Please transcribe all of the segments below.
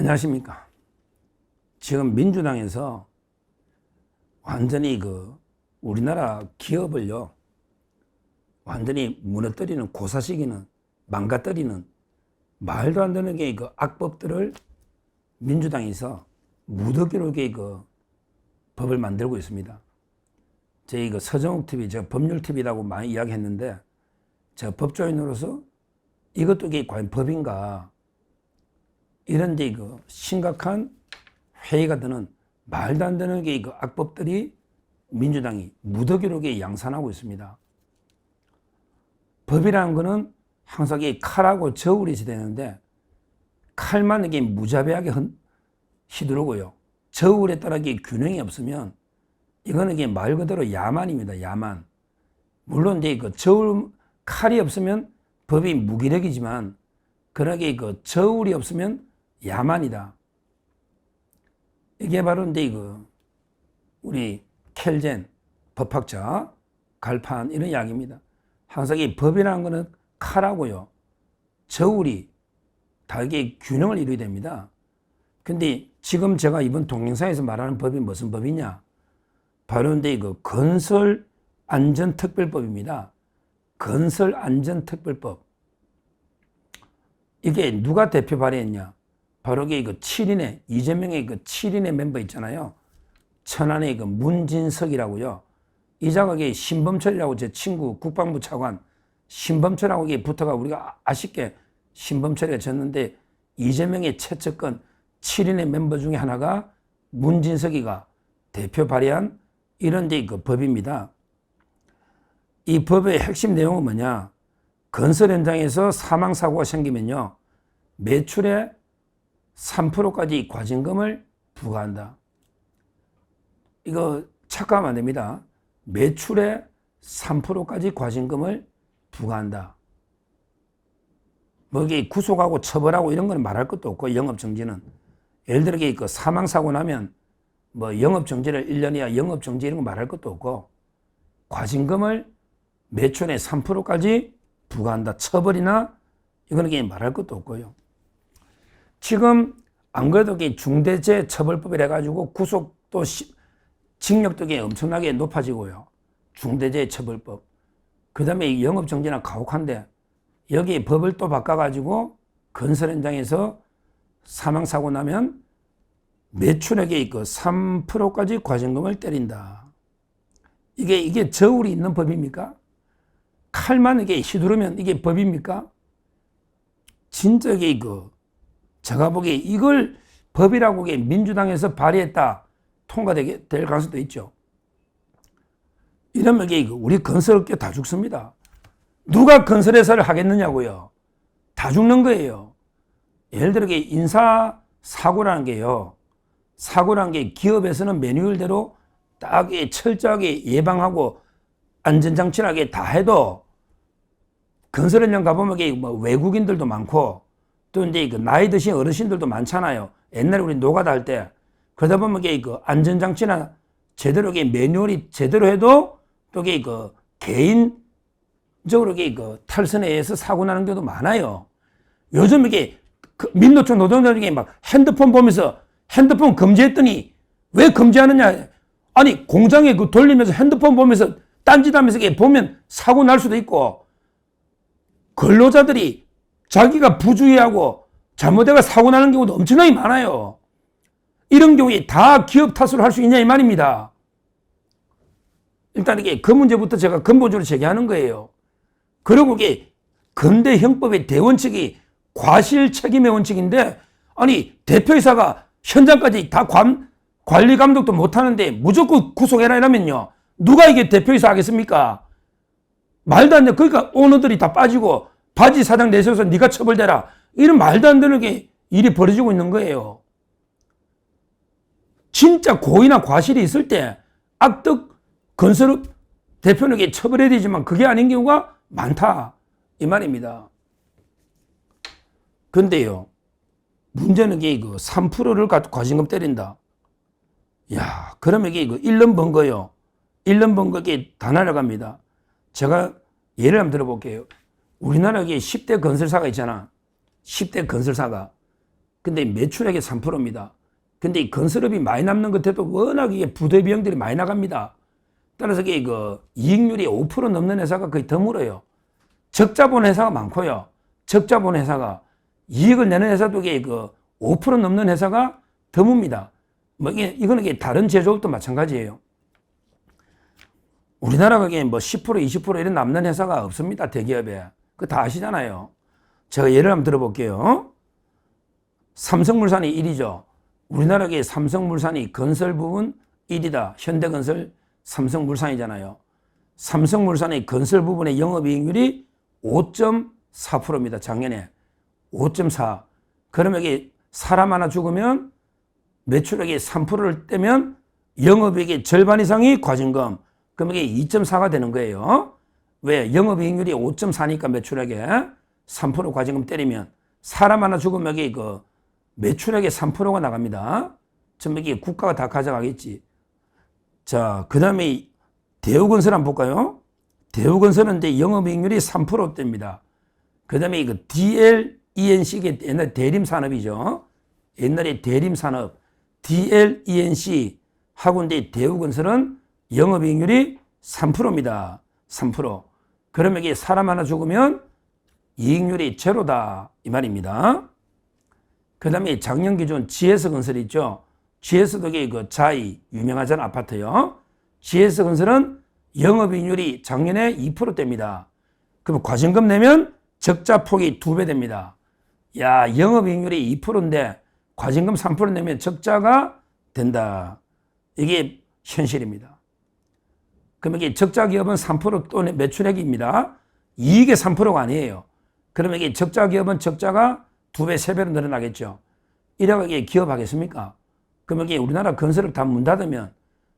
안녕하십니까. 지금 민주당에서 완전히 우리나라 기업을요, 완전히 무너뜨리는, 고사시키는, 망가뜨리는 말도 안 되는 악법들을 민주당에서 무더기로 법을 만들고 있습니다. 저희 서정욱 TV, 제가 법률 TV라고 많이 이야기했는데, 제가 법조인으로서 이것도 과연 법인가? 이런 심각한 회의가 드는 말도 안 되는 악법들이 민주당이 무더기로 양산하고 있습니다. 법이라는 거는 항상 칼하고 저울이 되는데, 칼만 무자비하게 휘두르고요, 저울에 따라 균형이 없으면 이거는 말 그대로 야만입니다. 야만. 물론 저울 칼이 없으면 법이 무기력이지만, 그러게 저울이 없으면 야만이다. 이게 바로 우리 켈젠 법학자 갈판 이런 이야기입니다. 항상 법이라는 것은 칼하고요, 저울이 다 균형을 이루어야 됩니다. 근데 지금 제가 이번 동영상에서 말하는 법이 무슨 법이냐? 바로 건설안전특별법입니다. 건설안전특별법. 이게 누가 대표 발의했냐? 바로 7인의, 이재명의 7인의 멤버 있잖아요. 천안의 문진석이라고요. 이자가 신범철이라고, 제 친구 국방부 차관 신범철하고 붙어가 우리가 아쉽게 신범철이가 졌는데, 이재명의 최측근 7인의 멤버 중에 하나가 문진석이가 대표 발의한 이런 법입니다. 이 법의 핵심 내용은 뭐냐? 건설 현장에서 사망사고가 생기면요, 매출의 3%까지 과징금을 부과한다. 이거 착각하면 안 됩니다. 매출의 3%까지 과징금을 부과한다. 뭐 이게 구속하고 처벌하고 이런 거는 말할 것도 없고, 영업정지는. 예를 들어 사망사고 나면 뭐 영업정지를 1년 이하 영업정지 이런 거 말할 것도 없고, 과징금을 매출의 3%까지 부과한다. 처벌이나 이거는 말할 것도 없고요. 지금 안 그래도 중대재해처벌법이라 해가지고 구속도 징역도 엄청나게 높아지고요. 중대재해처벌법. 그 다음에 영업정지나 가혹한데, 여기 법을 또 바꿔가지고 건설 현장에서 사망사고 나면 매출액의 3%까지 과징금을 때린다. 이게 저울이 있는 법입니까? 칼만 휘두르면 이게 법입니까? 진짜 제가 보기에 이걸 법이라고 민주당에서 발의했다, 통과될 가능성도 있죠. 이러면 우리 건설업계 다 죽습니다. 누가 건설회사를 하겠느냐고요. 다 죽는 거예요. 예를 들어 인사사고라는 게요, 사고라는 게 기업에서는 매뉴얼대로 딱 철저하게 예방하고 안전장치를 다 해도, 건설 현장 가보면 외국인들도 많고, 또 나이 드신 어르신들도 많잖아요. 옛날에 우리 노가다 할 때. 그러다 보면 안전장치나 제대로 매뉴얼이 제대로 해도 또 개인적으로 탈선에 의해서 사고 나는 경우도 많아요. 요즘 민노총 노동자 중에 핸드폰 보면서 핸드폰 금지했더니 왜 금지하느냐? 아니, 공장에 돌리면서 핸드폰 보면서 딴짓하면서 보면 사고 날 수도 있고, 근로자들이 자기가 부주의하고 잘못해가 사고 나는 경우도 엄청나게 많아요. 이런 경우에 다 기업 탓으로 할 수 있냐 이 말입니다. 일단 그 문제부터 제가 근본적으로 제기하는 거예요. 그리고 근대 형법의 대원칙이 과실 책임의 원칙인데, 아니 대표이사가 현장까지 다 관리 감독도 못하는데 무조건 구속해라 이러면요, 누가 대표이사 하겠습니까? 말도 안 돼. 그러니까 오너들이 다 빠지고 바지 사장 내세워서 네가 처벌되라, 이런 말도 안 되는 일이 벌어지고 있는 거예요. 진짜 고의나 과실이 있을 때 악덕 건설업 대표는 처벌해야 되지만 그게 아닌 경우가 많다 이 말입니다. 근데요, 문제는 3%를 과징금 때린다. 야, 그러면 1년 번 거요. 1년 번 거에 다 날아갑니다. 제가 예를 한번 들어볼게요. 우리나라에 10대 건설사가 있잖아. 10대 건설사가. 근데 매출액이 3%입니다. 근데 이 건설업이 많이 남는 것에도 워낙 이게 부대 비용들이 많이 나갑니다. 따라서 이게 그 이익률이 5% 넘는 회사가 거의 드물어요. 적자본 회사가 많고요. 적자본 회사가 이익을 내는 회사도 이게 그 5% 넘는 회사가 드뭅니다. 뭐 이거는 이게 다른 제조업도 마찬가지예요. 우리나라가 이게 뭐 10% 20% 이런 남는 회사가 없습니다. 대기업에. 그거 다 아시잖아요. 제가 예를 한번 들어볼게요. 삼성물산이 1위죠. 우리나라의 삼성물산이 건설 부분 1위다. 현대건설, 삼성물산이잖아요. 삼성물산의 건설 부분의 영업이익률이 5.4%입니다. 작년에 5.4. 그러면 이게 사람 하나 죽으면 매출액이 3%를 떼면 영업이익의 절반 이상이 과징금. 그럼 이게 2.4가 되는 거예요. 왜? 영업이익률이 5.4니까 매출액에 3% 과징금 때리면 사람 하나 죽으면 이게 그 매출액의 3%가 나갑니다. 전부 이게 국가가 다 가져가겠지. 자, 그 다음에 대우건설 한번 볼까요? 대우건설은 이제 영업이익률이 3%대입니다. 그 다음에 이거 DLENC, 이게 옛날 대림산업이죠. 옛날에 대림산업, DLENC 하고 이제 대우건설은 영업이익률이 3%입니다. 3%. 그러면 이게 사람 하나 죽으면 이익률이 제로다. 이 말입니다. 그 다음에 작년 기준 GS건설 있죠. GS도 이게 그 자이, 유명하잖아, 아파트요. GS건설은 영업이익률이 작년에 2%대입니다. 그럼 과징금 내면 적자 폭이 2배 됩니다. 야, 영업이익률이 2%인데 과징금 3% 내면 적자가 된다. 이게 현실입니다. 그러면 이게 적자 기업은 3% 또는 매출액입니다. 이익의 3%가 아니에요. 그러면 이게 적자 기업은 적자가 2배, 3배로 늘어나겠죠. 이래가 이게 기업 하겠습니까? 그러면 이게 우리나라 건설을 다 문 닫으면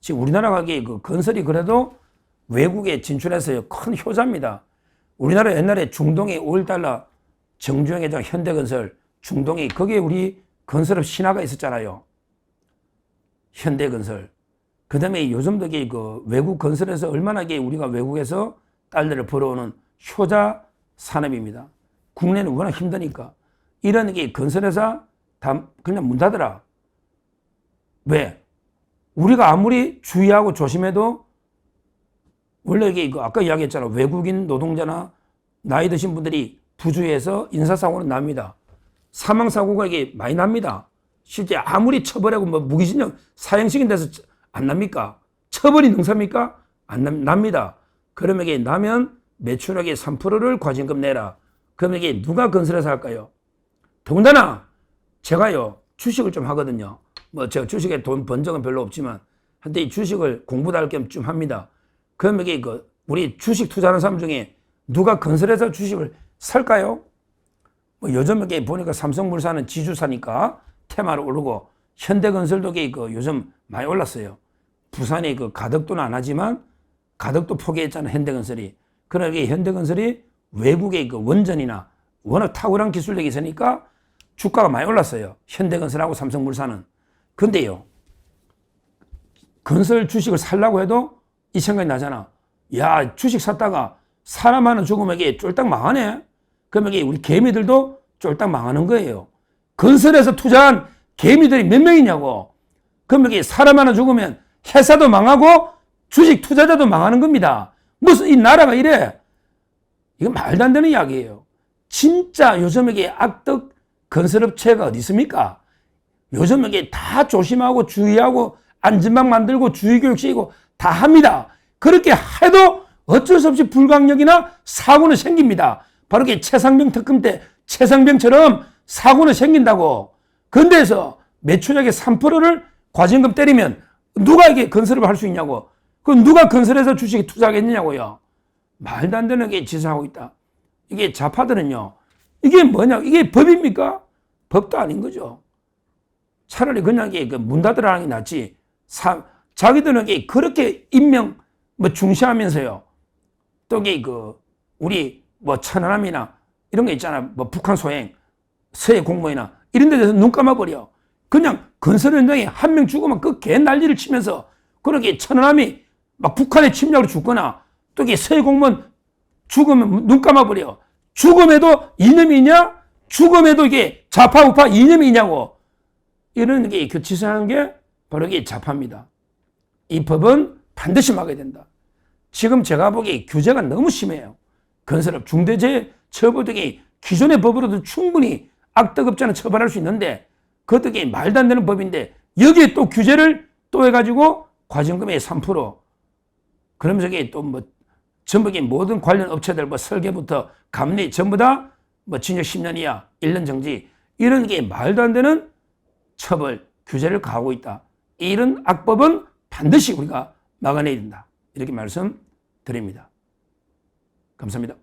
지금 우리나라가 이게 그 건설이 그래도 외국에 진출해서요. 큰 효자입니다. 우리나라 옛날에 중동에 5.1달러 정주행 회장 현대건설 중동에 거기에 우리 건설업 신화가 있었잖아요. 현대건설. 그 다음에 요즘도 이게 그 외국 건설에서 얼마나 이게 우리가 외국에서 달러를 벌어오는 효자 산업입니다. 국내는 워낙 힘드니까. 이런 게 건설회사 다 그냥 문 닫으라. 왜? 우리가 아무리 주의하고 조심해도 원래 이게 아까 이야기했잖아. 외국인 노동자나 나이 드신 분들이 부주의해서 인사사고는 납니다. 사망사고가 이게 많이 납니다. 실제 아무리 처벌하고 뭐 무기징역 사형식인 데서 안 납니까? 처벌이 능사입니까? 안 납니다. 그러면 이게 나면 매출액의 3%를 과징금 내라. 그러면 이게 누가 건설회사 할까요? 더군다나 제가요 주식을 좀 하거든요. 뭐 제가 주식에 돈 번 적은 별로 없지만 한때 이 주식을 공부도 할 겸 좀 합니다. 그러면 이게 그 우리 주식 투자하는 사람 중에 누가 건설회사 주식을 살까요? 뭐 요즘 이게 보니까 삼성물산은 지주사니까 테마로 오르고 현대건설도 그 요즘 많이 올랐어요. 부산에 그 가덕도는 안 하지만 가덕도 포기했잖아요. 현대건설이. 그러나 이게 현대건설이 외국의 그 원전이나 워낙 탁월한 기술력이 있으니까 주가가 많이 올랐어요. 현대건설하고 삼성물산은. 근데요, 건설 주식을 살라고 해도 이 생각이 나잖아. 야, 주식 샀다가 사람 하나 죽으면 이게 쫄딱 망하네? 그러면 이게 우리 개미들도 쫄딱 망하는 거예요. 건설에서 투자한 개미들이 몇 명이냐고. 그러면 이게 사람 하나 죽으면 회사도 망하고 주식 투자자도 망하는 겁니다. 무슨 이 나라가 이래? 이거 말도 안 되는 이야기예요. 진짜 요즘 이게 악덕 건설업체가 어디 있습니까? 요즘 이게 다 조심하고 주의하고 안전망 만들고 주의교육시키고 다 합니다. 그렇게 해도 어쩔 수 없이 불강력이나 사고는 생깁니다. 바로 이게 최상병 특검 때 최상병처럼 사고는 생긴다고. 근데서 매출액의 3%를 과징금 때리면 누가 이게 건설을 할 수 있냐고. 그럼 누가 건설해서 주식에 투자하겠느냐고요. 말도 안 되는 게 짓을 하고 있다. 이게 좌파들은요. 이게 뭐냐? 이게 법입니까? 법도 아닌 거죠. 차라리 그냥 문 닫으라는 게 낫지. 자기들은 그렇게 인명 중시하면서요. 또 우리 천안함이나 이런 거 있잖아. 북한 소행, 서해 공무원이나 이런 데 대해서 눈 감아버려. 그냥 건설 현장에 한 명 죽으면 그 개 난리를 치면서 그렇게 천안함이 북한의 침략으로 죽거나 또 서해 공무원 죽으면 눈 감아버려. 죽음에도 이념이 있냐? 죽음에도 이게 좌파 우파 이념이 있냐고. 이런 게 지수하는 게 바로 이게 좌파입니다. 이 법은 반드시 막아야 된다. 지금 제가 보기에 규제가 너무 심해요. 건설업 중대재해처벌 등이 기존의 법으로도 충분히 악덕업자는 처벌할 수 있는데 그것도 말도 안 되는 법인데 여기에 또 규제를 또 해가지고 과징금의 3% 그러면서 이게 또 뭐 전부 모든 관련 업체들 뭐 설계부터 감리 전부 다 뭐 징역 10년 이하 1년 정지 이런 게 말도 안 되는 처벌 규제를 가하고 있다. 이런 악법은 반드시 우리가 막아내야 된다. 이렇게 말씀드립니다. 감사합니다.